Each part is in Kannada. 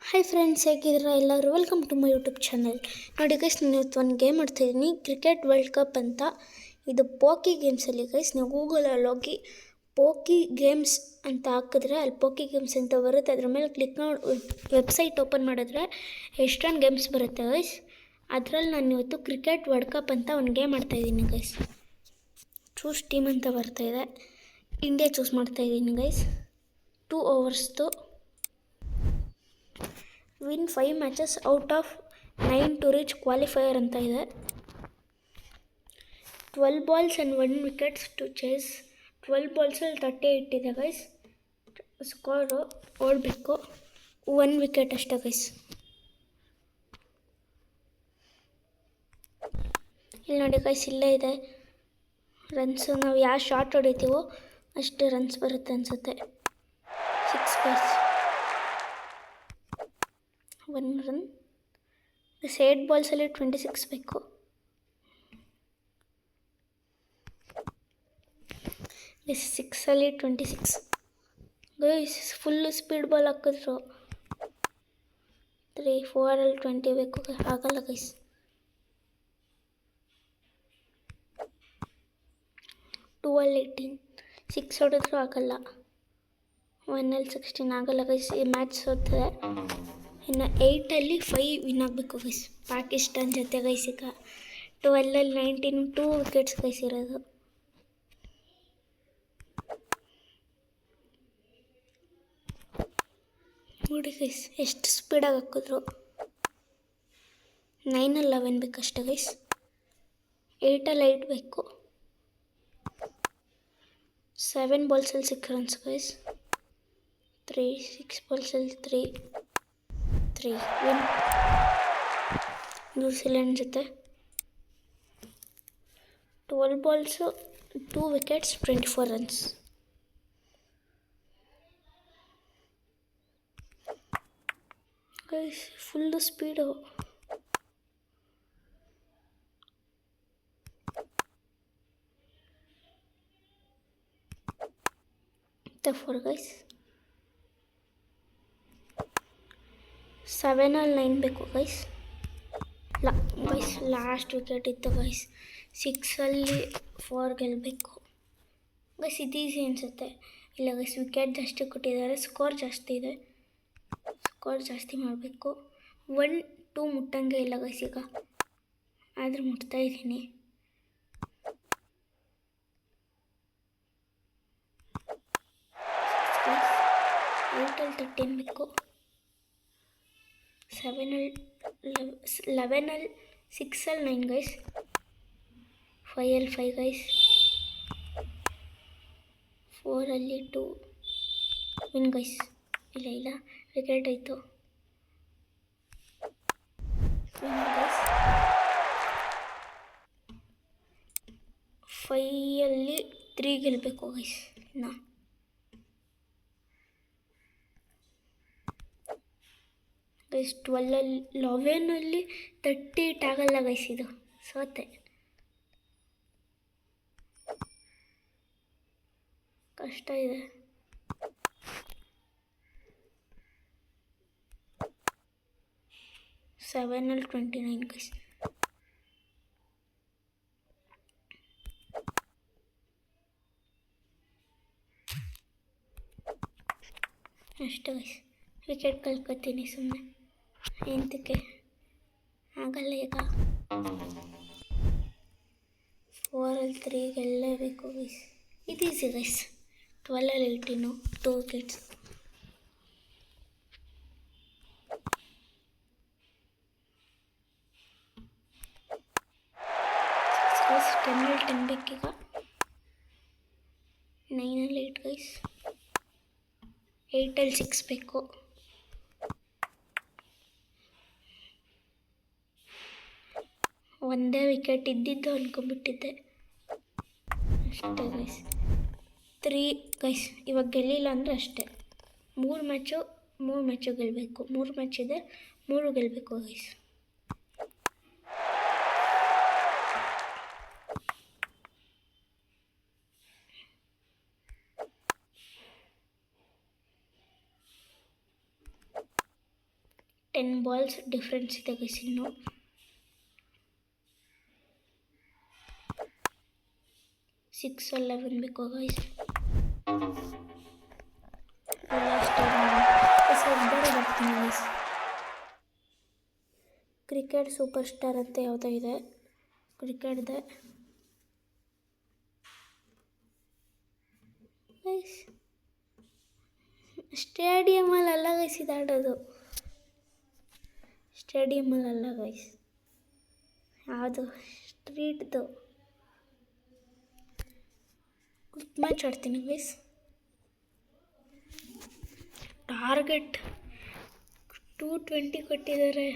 ಹಾಯ್ ಫ್ರೆಂಡ್ಸ್, ಹೇಗಿದ್ದೀರಾ ಎಲ್ಲರೂ? Welcome to my YouTube channel. ನೋಡಿ ಗೈಸ್, ನಾನು ಇವತ್ತು ಒಂದು ಗೇಮ್ ಆಡ್ತಾಯಿದ್ದೀನಿ, ಕ್ರಿಕೆಟ್ ವರ್ಲ್ಡ್ ಕಪ್ ಅಂತ. ಇದು ಪೋಕಿ ಗೇಮ್ಸಲ್ಲಿ ಗೈಸ್. ನೀವು ಗೂಗಲಲ್ಲಿ ಹೋಗಿ ಪೋಕಿ ಗೇಮ್ಸ್ ಅಂತ ಹಾಕಿದ್ರೆ ಅಲ್ಲಿ ಪೋಕಿ ಗೇಮ್ಸ್ ಅಂತ ಬರುತ್ತೆ. ಅದ್ರ ಮೇಲೆ ಕ್ಲಿಕ್ ಮಾಡಿ ವೆಬ್ಸೈಟ್ ಓಪನ್ ಮಾಡಿದ್ರೆ ಎಷ್ಟೊಂದು ಗೇಮ್ಸ್ ಬರುತ್ತೆ ಗೈಸ್. ಅದರಲ್ಲಿ ನಾನು ಇವತ್ತು ಕ್ರಿಕೆಟ್ ವರ್ಲ್ಡ್ ಕಪ್ ಅಂತ ಒಂದು ಗೇಮ್ ಆಡ್ತಾಯಿದ್ದೀನಿ ಗೈಸ್. ಚೂಸ್ ಟೀಮ್ ಅಂತ ಬರ್ತಾಯಿದೆ. ಇಂಡಿಯಾ ಚೂಸ್ ಮಾಡ್ತಾಯಿದ್ದೀನಿ ಗೈಸ್. 2 ಓವರ್ಸ್ದು. Win 5 matches out of 9 to reach qualifier ಅಂತ ಇದೆ. 12 balls and 1 wickets to chase. 12 ಬಾಲ್ಸಲ್ಲಿ 38 ಇದೆ ಗೈಸ್. ಸ್ಕೋರು ಓಡಬೇಕು 1 ವಿಕೆಟ್ ಅಷ್ಟೇ ಗೈಸ್. ಇಲ್ಲಿ ನೋಡಿ ಗೈಸ್, ಇಲ್ಲೇ ಇದೆ ರನ್ಸು. ನಾವು ಯಾವ ಶಾಟ್ ಹೊಡಿತೀವೋ ಅಷ್ಟು ರನ್ಸ್ ಬರುತ್ತೆ ಅನಿಸುತ್ತೆ. 6 ಗೈಸ್, 1 ರನ್. 8 ಬಾಲ್ಸಲ್ಲಿ 26 ಬೇಕು. ದಿಸ್ 6ಅಲ್ಲಿ 26 ಗೈಸ್. ಫುಲ್ಲು ಸ್ಪೀಡ್ ಬಾಲ್ ಹಾಕಿದ್ರು. 3, 4ಅಲ್ಲಿ 20 ಬೇಕು. ಆಗಲ್ಲ ಗೈಸ್. 2ಅಲ್ಲಿ 18. 6 ಹೊಡೆದ್ರು ಆಗಲ್ಲ. 1ಅಲ್ಲಿ 16 ಆಗಲ್ಲ ಗೈಸ್. ಈ ಮ್ಯಾಚ್ ಸೋತದೆ. ಇನ್ನು 8ಅಲ್ಲಿ 5 ವಿನ್ ಆಗಬೇಕು ಗೈಸ್. ಪಾಕಿಸ್ತಾನ್ ಜೊತೆ ಗೈಸ್. ಈಗ 12ಅಲ್ಲಿ 19, 2 ವಿಕೆಟ್ಸ್ ಗೈಸ್ ಇರೋದು. ನೋಡಿ ಗೈಸ್, ಎಷ್ಟು ಸ್ಪೀಡಾಗಿ ಹಾಕಿದ್ರು. 9ಅಲ್ಲಿ 11 ಬೇಕಷ್ಟೇ ಗೈಸ್. 8ಅಲ್ಲಿ 8 ಬೇಕು. 7 ಬಾಲ್ಸಲ್ಲಿ 6 ರನ್ಸ್ ಗೈಸ್. 6 ಬಾಲ್ಸಲ್ಲಿ 3 ವಿನ್. ನ್ಯೂಜಿಲೆಂಡ್ ಜೊತೆ 12 balls 2 wickets 24 runs. Guys full speed. Four guys. 7ಅಲ್ಲಿ 9 ಬೇಕು ಗೈಸ್. ಗೈಸ್ ಲಾಸ್ಟ್ ವಿಕೆಟ್ ಇತ್ತು ಗೈಸ್. 6ಅಲ್ಲಿ 4 ಗೆಲ್ಲಬೇಕು ಗೈಸ್. ಇದು ಈಸಿ ಅನಿಸುತ್ತೆ. ಇಲ್ಲ ಗೈಸ್, ವಿಕೆಟ್ ಜಾಸ್ತಿ ಕೊಟ್ಟಿದ್ದಾರೆ, ಸ್ಕೋರ್ ಜಾಸ್ತಿ ಇದೆ. ಸ್ಕೋರ್ ಜಾಸ್ತಿ ಮಾಡಬೇಕು. 1, 2 ಮುಟ್ಟಂಗೆ ಇಲ್ಲ ಗೈಸ್ ಈಗ. ಆದರೆ ಮುಟ್ತಾ ಇದ್ದೀನಿ. ಗೈಸ್ 8ಅಲ್ಲಿ 13 ಬೇಕು. 7ಅಲ್ಲಿ 11ಅಲ್ಲಿ 6ಅಲ್ಲಿ 9 ಗೈಸ್. 5ಅಲ್ಲಿ 5 ಗೈಸ್. 4ಅಲ್ಲಿ 2 ವಿನ್ ಗೈಸ್. ಇಲ್ಲ ವಿಕೆಟ್ ಆಯಿತು. Win guys. 5ಅಲ್ಲಿ 3 ಗೆಲ್ಲಬೇಕು ಗೈಸ್. ಇನ್ನು ಗೈಸ್ 11ಅಲ್ಲಿ 38 ಆಗಲ್ಲ ಗೈಸ್. ಇದು ಸೋತೆ. ಕಷ್ಟ ಇದೆ. 7ಅಲ್ಲಿ 29 ಗೈಸ್. ಅಷ್ಟು ಗೈಸ್. ವಿಕೆಟ್ ಕಳ್ಕೊತೀನಿ ಸುಮ್ಮನೆ. ಎಂತಕ್ಕೆ ಆಗಲ್ಲ ಈಗ. 4ಅಲ್ಲಿ 3 ಗೆಲ್ಲಬೇಕು ಗೈಸ್. ಇದು ಈಸಿ ಗೈಸ್. 12ಅಲ್ಲಿ 18 2 ವಿಕೆಟ್ಸ್. ಗೈಸ್ 10ಅಲ್ಲಿ 10 ಬೇಕೀಗ. 9ಅಲ್ಲಿ 8 ಗೈಸ್. 8ಅಲ್ಲಿ 6 ಬೇಕು. ಒಂದೇ ವಿಕೆಟ್ ಇದ್ದಿದ್ದು ಅಂದ್ಕೊಂಡ್ಬಿಟ್ಟಿದ್ದೆ ಅಷ್ಟೇ ಗೈಸ್. 3 ಗೈಸ್. ಇವಾಗ ಗೆಲ್ಲಿಲ್ಲ ಅಂದರೆ ಅಷ್ಟೇ. 3 ಮ್ಯಾಚು ಗೆಲ್ಲಬೇಕು. 3 ಮ್ಯಾಚ್ ಇದೆ, 3 ಗೆಲ್ಲಬೇಕು ಗೈಸ್. 10 ಬಾಲ್ಸ್ ಡಿಫ್ರೆನ್ಸ್ ಇದೆ ಗೈಸ್. ಇನ್ನು 6-11 ಬೇಕು ಗೈಸ್. ಬರ್ತೀನಿ ಗೈಸ್. ಕ್ರಿಕೆಟ್ ಸೂಪರ್ ಸ್ಟಾರ್ ಅಂತ ಯಾವುದೋ ಇದೆ ಕ್ರಿಕೆಟ್ದೆ ಗೈಸ್. ಸ್ಟೇಡಿಯಮಲ್ಲಿ ಅಲ್ಲ ಗೈಸ್ ಇದಾಡೋದು, ಸ್ಟೇಡಿಯಮಲ್ಲ ಗೈಸ್, ಯಾವುದು ಸ್ಟ್ರೀಟ್ದು ಮ್ಯಾಚ್ ಆಡ್ತೀನಿ ಗೈಸ್. ಟಾರ್ಗೆಟ್ 220 ಕೊಟ್ಟಿದ್ದಾರೆ.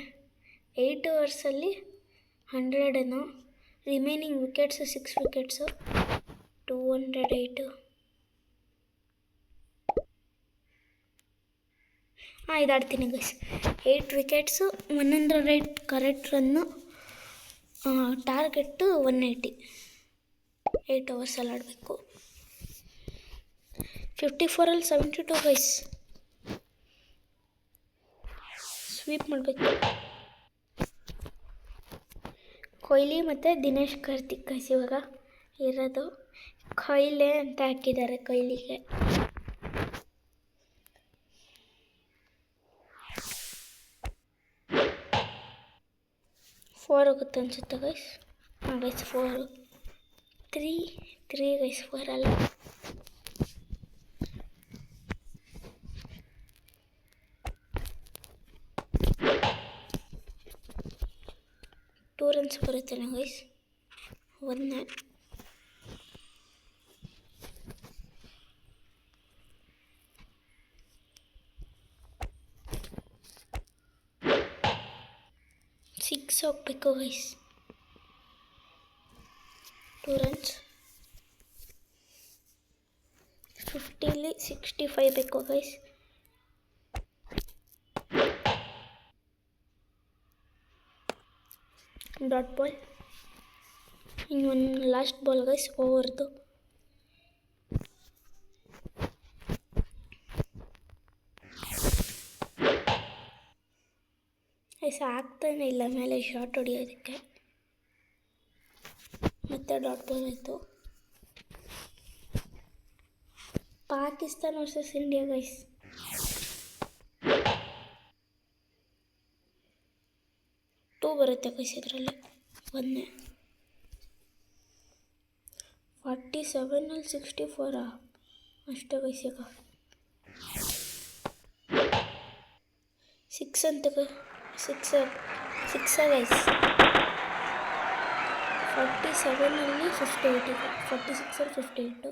8 ಓವರ್ಸಲ್ಲಿ 100 ರಿಮೈನಿಂಗ್ ವಿಕೆಟ್ಸು 6 ವಿಕೆಟ್ಸು 208. ಇದಾಡ್ತೀನಿ guys. 8 wickets 108 correct run, target 180. 8 ಓವರ್ಸಲ್ಲಿ ಆಡಬೇಕು. 54 72 ಗೈಸ್. ಸ್ವೀಪ್ ಮಾಡಬೇಕು. ಕೊಹ್ಲಿ ಮತ್ತು ದಿನೇಶ್ ಕಾರ್ತಿಕ್ ಗೈಸ್ ಇವಾಗ ಇರೋದು. ಕೊಹ್ಲಿ ಅಂತ ಹಾಕಿದ್ದಾರೆ ಕೊಹ್ಲಿಗೆ. ಫೋರ್ ಹೋಗುತ್ತೆ ಅನಿಸುತ್ತೆ ಗೈಸ್. ಗೈಸ್ 4 3 ಗೈಸ್, 4 ಅಲ್ಲ. ರನ್ಸ್ ಬರುತ್ತೆ ಗೈಸ್. 1 6 ಹೋಗ್ಬೇಕು ಗೈಸ್. 2 ರನ್ಸ್. 50ಲಿ 65 ಬೇಕು ಗೈಸ್. Dot ball. ಇನ್ನೊಂದು ಲಾಸ್ಟ್ ಬಾಲ್ ಗೈಸ್ ಓವರ್ದು. ಗೈಸ್ ಆಗ್ತಾನೆ ಇಲ್ಲ ಮೇಲೆ ಶಾಟ್ ಹೊಡಿಯೋದಕ್ಕೆ. ಮತ್ತೆ ಡಾಟ್ ಬಾಲ್ ಆಯಿತು. Pakistan versus India guys. ಬರುತ್ತೆ ಗೈಸ್ ಇದರಲ್ಲಿ. 1 47ಅಲ್ಲಿ 64 ಅಷ್ಟೇ ಗೈಸ್. ಈಗ 6 ಅಂತ 6 ಗೈಸ್. 47ಅಲ್ಲಿ 58 ಈಗ. 46ಅಲ್ಲಿ 58.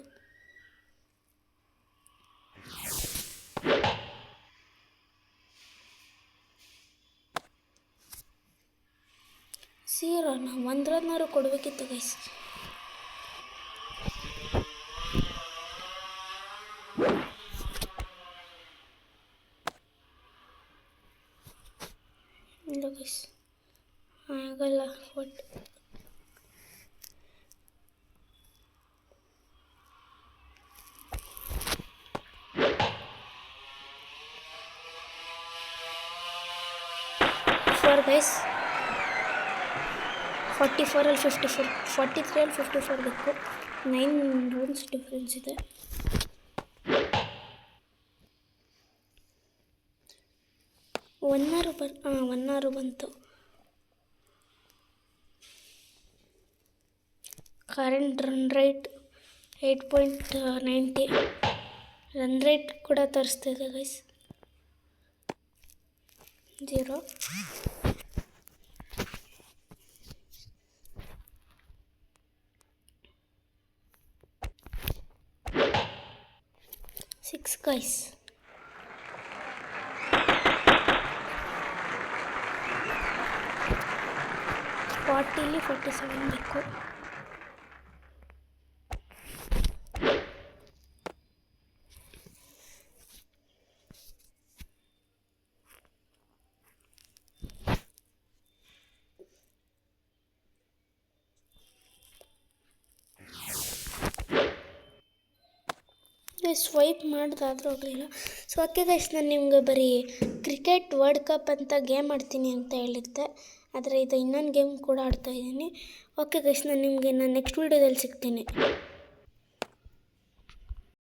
ಸೀರೋನ 1 ರನ್ನಾರು ಕೊಡಬೇಕಿತ್ತು ಗೈಸ್. ಇಲ್ಲ ಗೈಸ್ ಆಗಲ್ಲ. ಒಟ್ಟು ಗೈಸ್ 44ಅಲ್ಲಿ 54, 43ಅಲ್ಲಿ 54 ಬೇಕು. 9 ರನ್ಸ್ ಡಿಫ್ರೆನ್ಸ್ ಇದೆ. ಒನ್ ಆರು ಬಂತು. Current run rate 8.90. Run rate ಕೂಡ ತೋರಿಸ್ತಿದೆ ಗೈಸ್. 0. Six guys. ಫಾರ್ಟಿಲಿ 47 ಬೇಕು. ಸ್ವೈಪ್ ಮಾಡಿದಾದ್ರೂ ಆಗಲಿಲ್ಲ. ಸೊ ಓಕೆ ಗೈಸ್, ನಾನು ನಿಮಗೆ ಬರೀ ಕ್ರಿಕೆಟ್ ವರ್ಲ್ಡ್ ಕಪ್ ಅಂತ ಗೇಮ್ ಆಡ್ತೀನಿ ಅಂತ ಹೇಳಿದ್ದೆ, ಆದರೆ ಇದು ಇನ್ನೊಂದು ಗೇಮ್ ಕೂಡ ಆಡ್ತಾಯಿದ್ದೀನಿ. ಓಕೆ ಗೈಸ್, ನಾನು ನೆಕ್ಸ್ಟ್ ವೀಡಿಯೋದಲ್ಲಿ ಸಿಗ್ತೀನಿ.